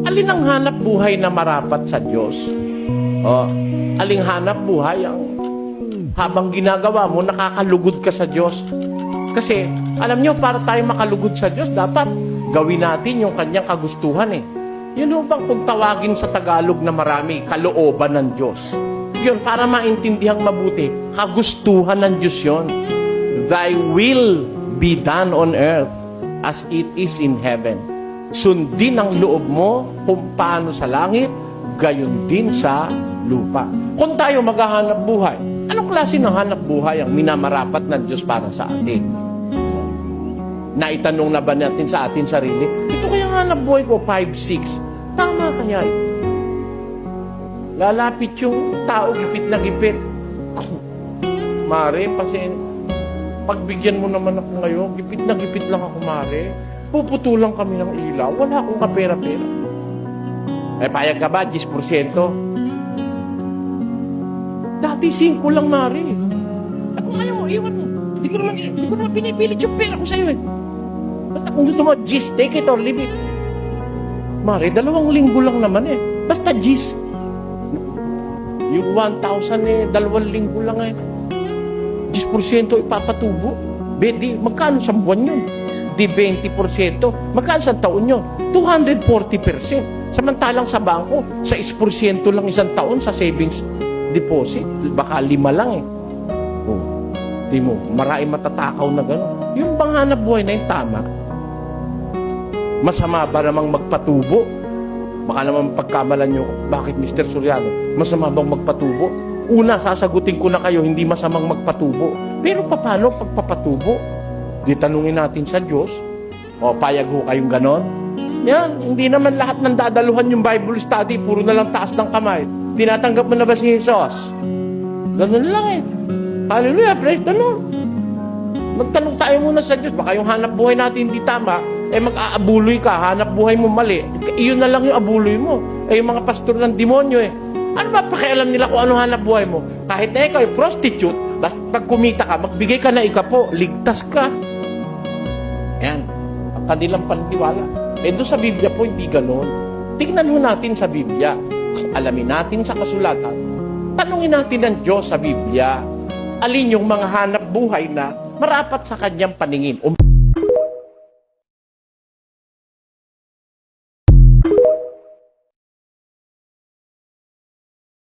Alin ang hanap buhay na marapat sa Diyos? O, aling hanap buhay ang habang ginagawa mo, nakakalugod ka sa Diyos? Kasi, alam nyo, para tayo makalugod sa Diyos, dapat gawin natin yung kanyang kagustuhan eh. Yun ho bang kung tawagin sa Tagalog na marami, kalooban ng Diyos? Yun, para maintindihang mabuti, kagustuhan ng Diyos yun. Thy will be done on earth as it is in heaven. Sundin ang loob mo kung paano sa langit, gayon din sa lupa. Kung tayo maghahanap buhay, anong klase ng hanap buhay ang minamarapat ng Diyos para sa atin? Naitanong na ba natin sa atin sarili, ito kaya hanap buhay ko, 5-6. Tama kaya ito? Lalapit yung tao, gipit na gipit. Mare, pagbigyan mo naman ako ngayon, gipit na gipit lang ako, Mare. Puputulang kami ng ilaw, wala akong kapera-pera. Eh, payag ka ba? 10%? Dati 5 lang, Mare. At kung ayaw mo, iwan mo. Hindi ko naman pinipilit yung pera ko sa'yo eh. Basta kung gusto mo, Gis, take it or leave it. Mare, 2 linggo lang naman eh. Basta Gis. Yung 1,000 eh, 2 linggo lang eh. 10% ipapatubo. Di, magkano sa buwan yun? Di 20%. Magkano sa taon yun? 240%. Samantalang sa bangko, sa 6% lang isang taon sa savings deposit. Baka 5 lang eh. Oh, di mo, maraming matatakaw na gano'n. Yung bang hanap buhay na yung tama? Masama ba namang magpatubo? Baka naman pagkamalan nyo, bakit Mr. Soriano? Masama bang magpatubo? Una, sasagutin ko na kayo, hindi masamang magpatubo. Pero paano pagpapatubo? Di tanungin natin sa Diyos. O, payag ho kayong ganon? Yan, hindi naman lahat ng dadaluhan yung Bible study, puro na lang taas ng kamay. Tinatanggap mo na ba si Jesus? Ganon lang eh. Hallelujah, praise the Lord. Magtanong tayo muna sa Diyos. Baka yung hanap buhay natin hindi tama, eh mag-aabuloy ka, hanap buhay mo mali. Iyon na lang yung abuloy mo. Eh yung mga pastor ng demonyo eh. Ano ba pakialam nila kung ano hanap buhay mo? Kahit na ikaw yung prostitute, basta pag kumita ka, magbigay ka na ikapo, ligtas ka. Yan. Ang kanilang paniniwala. Eh doon sa Biblia po, hindi ganon. Tignan mo natin sa Biblia. Alamin natin sa kasulatan. Tanungin natin ng Diyos sa Biblia. Alin yung mga hanap buhay na marapat sa kanyang paningin.